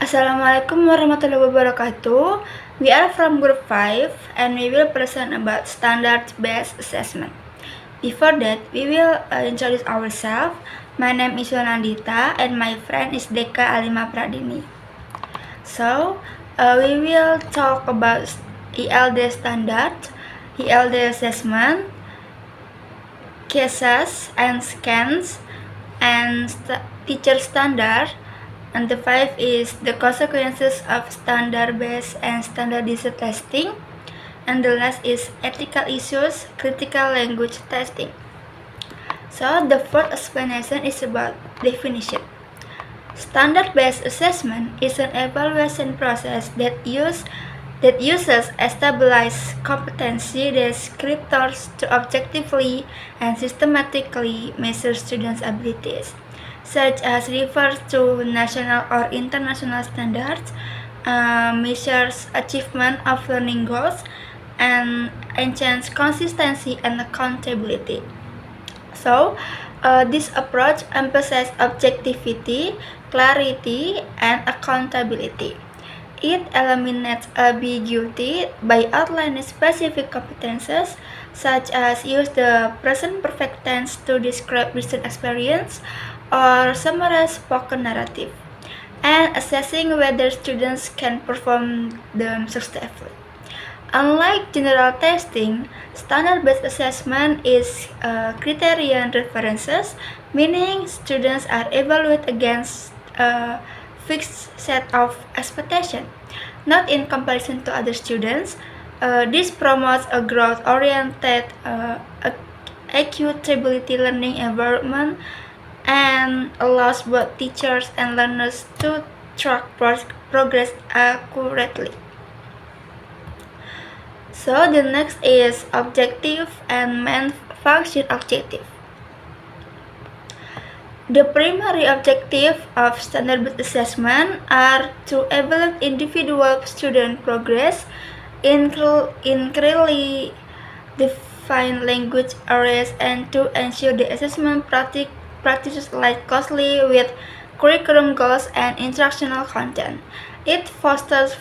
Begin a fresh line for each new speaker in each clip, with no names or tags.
Assalamualaikum warahmatullahi wabarakatuh. We are from group 5 and we will present about standard-based assessment. Before that, we will introduce ourselves. My name is Yonandita and my friend is Deka Alima Pradini. So, we will talk about ELD standard, ELD assessment, cases and scans, and teacher standard. And the 5 is the consequences of standard-based and standardized testing. And the last is ethical issues, critical language testing. So the first explanation is about definition. Standard-based assessment is an evaluation process that uses established competency descriptors to objectively and systematically measure students' abilities, such as refers to national or international standards, measures achievement of learning goals, and enhance consistency and accountability. So, this approach emphasizes objectivity, clarity, and accountability. It eliminates ambiguity by outlining specific competences, such as use the present perfect tense to describe recent experience or summarize spoken narrative, and assessing whether students can perform them successfully. Unlike general testing, standard-based assessment is criterion references, meaning students are evaluated against a fixed set of expectations, not in comparison to other students. This promotes a growth-oriented, equitability learning environment and allows both teachers and learners to track progress accurately. So the next is objective and main function objective. The primary objective of standard-based assessment are to evaluate individual student progress in clearly defined language areas and to ensure the assessment practices align closely with curriculum goals and instructional content. It fosters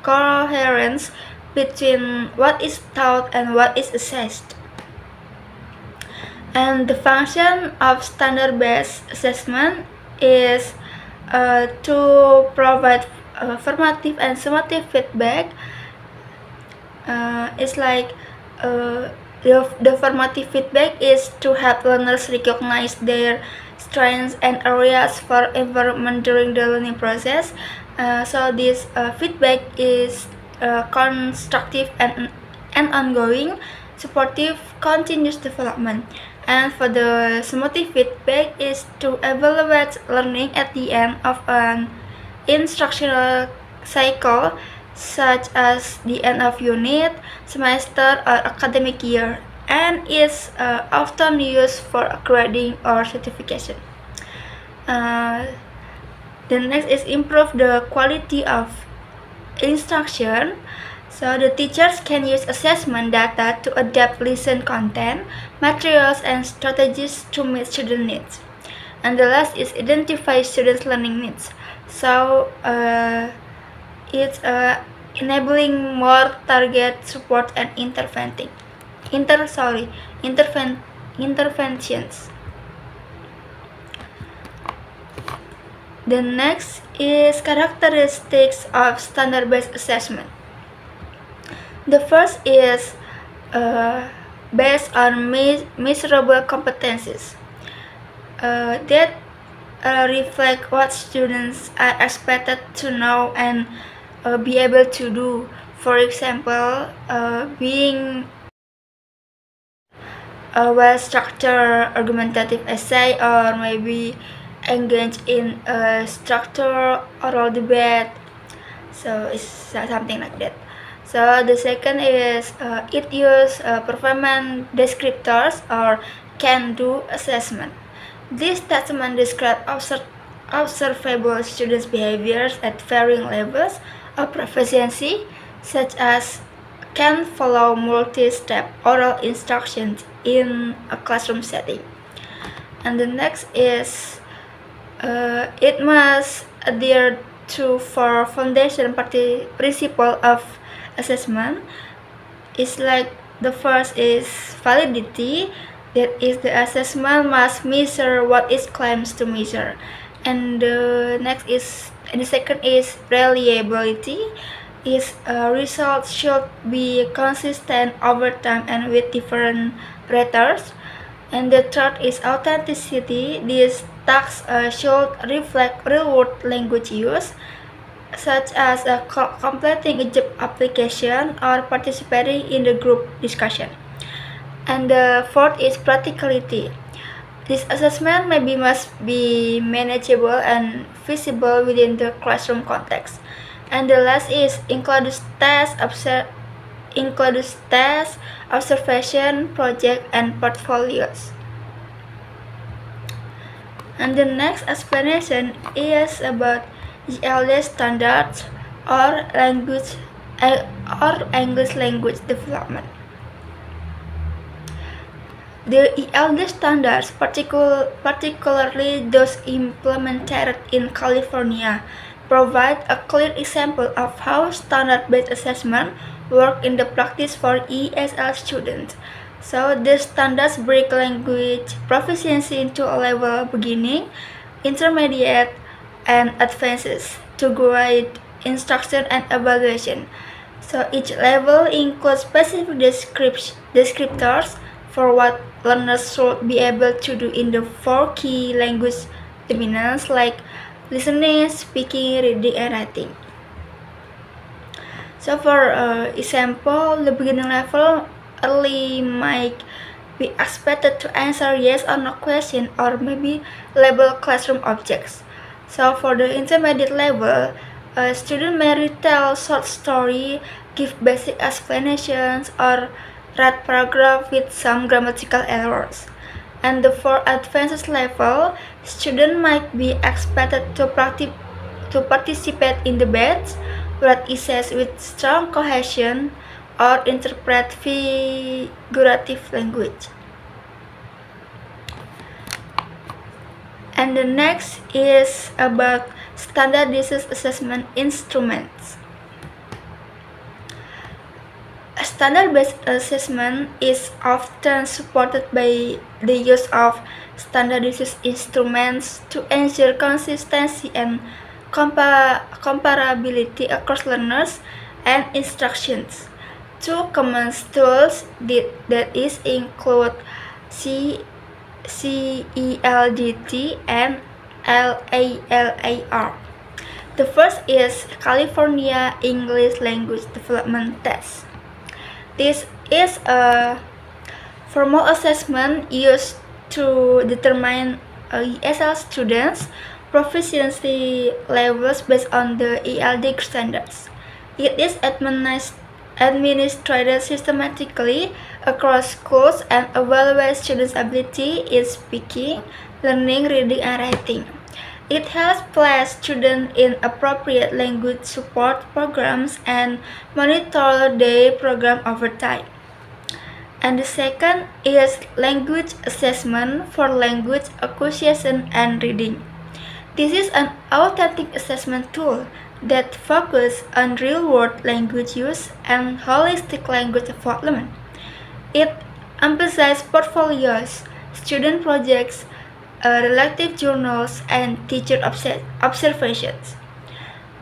coherence between what is taught and what is assessed. And the function of standard-based assessment is to provide formative and summative feedback. It's like the formative feedback is to help learners recognize their strengths and areas for improvement during the learning process. So this feedback is constructive and ongoing, supportive, continuous development. And for the summative feedback is to evaluate learning at the end of an instructional cycle, such as the end of unit, semester, or academic year, and is often used for grading or certification. The next is improve the quality of instruction. So the teachers can use assessment data to adapt lesson content, materials, and strategies to meet student needs. And the last is identify students' learning needs. So it's enabling more target support and interventions. The next is characteristics of standard-based assessment. The first is based on measurable competencies that reflect what students are expected to know and be able to do. For example, being a well-structured argumentative essay, or maybe engage in a structured oral debate. So it's something like that. So the second is it use performance descriptors or can-do assessment. This assessment describes observable students' behaviors at varying levels of proficiency, such as can follow multi-step oral instructions in a classroom setting. And the next is It must adhere to four foundation principle of assessment. It's like the first is validity, that is the assessment must measure what it claims to measure, and the second is reliability, is results should be consistent over time and with different raters. And the third is authenticity. These tasks should reflect real-world language use, such as completing a job application or participating in the group discussion. And the fourth is practicality. This assessment must be manageable and feasible within the classroom context. And the last is includes test, observation, project, and portfolios. And the next explanation is about ELD standards or English language development. The ELD standards, particularly those implemented in California, provide a clear example of how standard-based assessment work in the practice for ESL students. So the standards break language proficiency into a level beginning, intermediate, and advanced to guide instruction and evaluation. So each level includes specific descriptors for what learners should be able to do in the four key language dominants like listening, speaking, reading, and writing. So for example, the beginning level early might be expected to answer yes or no question or maybe label classroom objects. So for the intermediate level, a student may retell short story, give basic explanations, or write paragraph with some grammatical errors. And for advanced level, student might be expected to participate in debates, write essays with strong cohesion, or interpret figurative language. And the next is about standardized assessment instruments. A standard-based assessment is often supported by the use of standardized instruments to ensure consistency and comparability across learners and instructions. Two common tools that include CELDT and LALAR. The first is California English Language Development Test. This is a formal assessment used to determine ESL students' proficiency levels based on the ELD standards. It is administered systematically across schools and evaluates students' ability in speaking, learning, reading, and writing. It helps place students in appropriate language support programs and monitor their program over time. And the second is language assessment for language acquisition and reading. This is an authentic assessment tool that focuses on real-world language use and holistic language development. It emphasizes portfolios, student projects, relative journals, and teacher observations.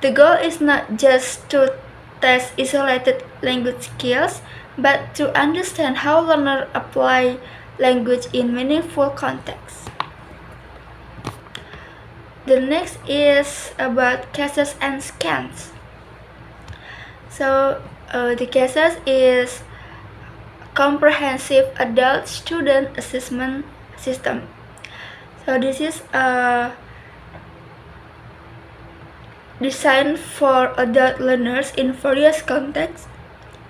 The goal is not just to test isolated language skills, but to understand how learners apply language in meaningful contexts. The next is about cases and scans. So the cases is comprehensive adult student assessment system. So this is designed for adult learners in various contexts,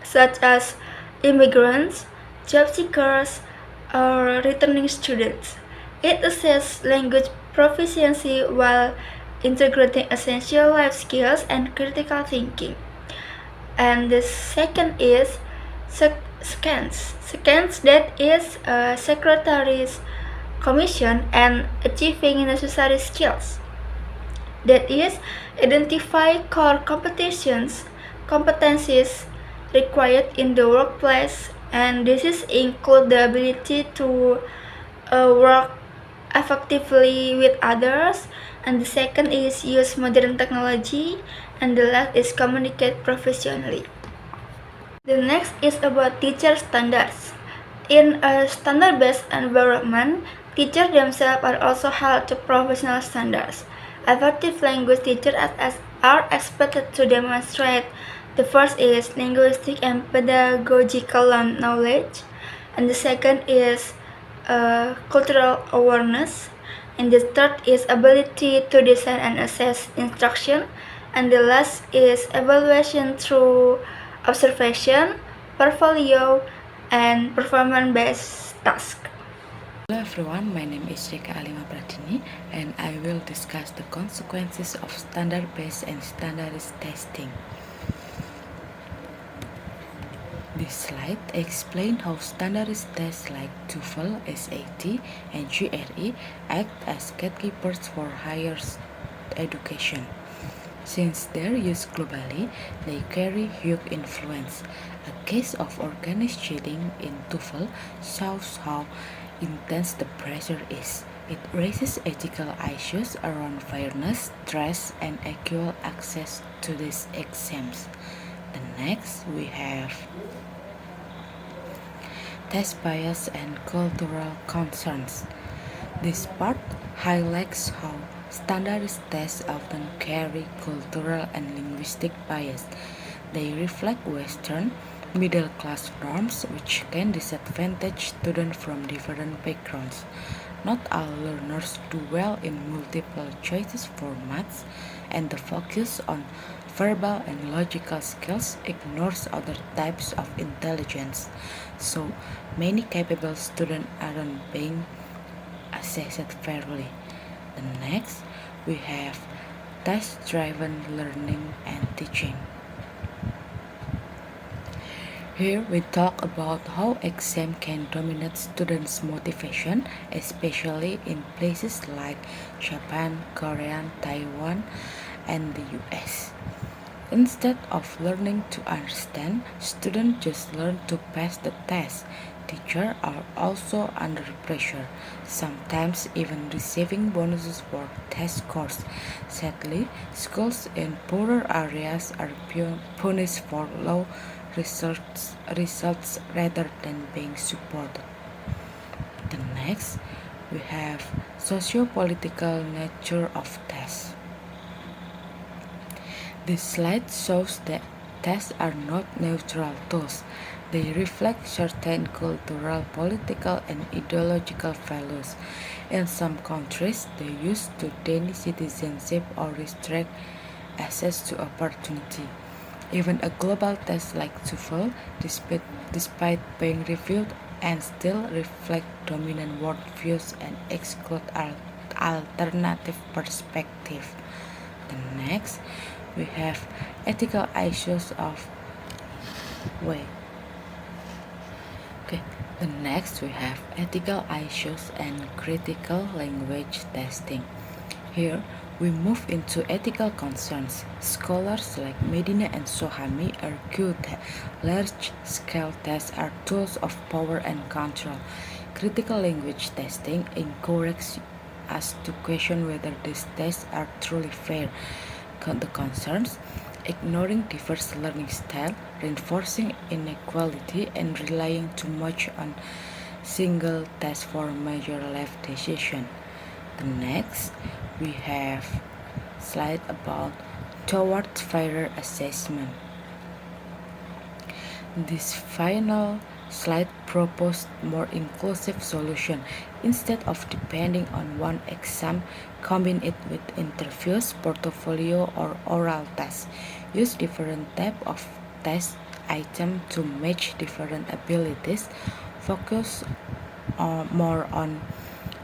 such as immigrants, job seekers, or returning students. It assesses language proficiency while integrating essential life skills and critical thinking. And the second is scans. Scans, that is secretaries commission, and achieving necessary skills. That is, identify core competencies required in the workplace, and this is include the ability to work effectively with others, and the second is use modern technology, and the last is communicate professionally. The next is about teacher standards. In a standard-based environment, teachers themselves are also held to professional standards. Effective language teachers are expected to demonstrate the first is linguistic and pedagogical knowledge, and the second is cultural awareness, and the third is ability to design and assess instruction, and the last is evaluation through observation, portfolio, and performance-based tasks.
Hello everyone, my name is Rika Alima Pradini and I will discuss the consequences of standard-based and standardized testing. This slide explains how standardized tests like TOEFL, SAT, and GRE act as gatekeepers for higher education. Since their use globally, they carry huge influence. A case of organized cheating in TOEFL shows how intense the pressure is. It raises ethical issues around fairness, trust, and equal access to these exams. The next we have test bias and cultural concerns. This part highlights how standardized tests often carry cultural and linguistic bias. They reflect Western middle-class norms which can disadvantage students from different backgrounds. Not all learners do well in multiple choices formats, and the focus on verbal and logical skills ignores other types of intelligence. So many capable students aren't being assessed fairly. The next, we have test-driven learning and teaching. Here we talk about how exam can dominate students' motivation, especially in places like Japan, Korea, Taiwan, and the US. Instead of learning to understand, students just learn to pass the test. Teachers are also under pressure, sometimes even receiving bonuses for test scores. Sadly, schools in poorer areas are punished for low results rather than being supported. The next, we have socio-political nature of tests. This slide shows that tests are not neutral tools. They reflect certain cultural, political, and ideological values. In some countries, they use to deny citizenship or restrict access to opportunity. Even a global test like TOEFL, despite being reviewed and still reflect dominant worldviews and exclude alternative perspective. The next, we have ethical issues of The next we have ethical issues and critical language testing. Here we move into ethical concerns. Scholars like Medina and Sohami argue that large-scale tests are tools of power and control. Critical language testing encourages us to question whether these tests are truly fair. The concerns: ignoring diverse learning style, reinforcing inequality, and relying too much on single test for major life decision. The next, we have slide about towards fairer assessment. This final slide proposed more inclusive solution. Instead of depending on one exam, combine it with interviews, portfolio, or oral tests. Use different type of test item to match different abilities. Focus more on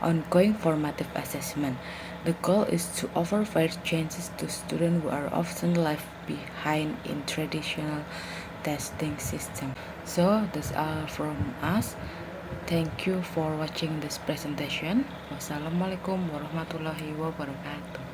ongoing formative assessment. The goal is to offer fair chances to students who are often left behind in traditional testing system. So that's all from us. Thank you for watching this presentation. Wassalamualaikum warahmatullahi wabarakatuh.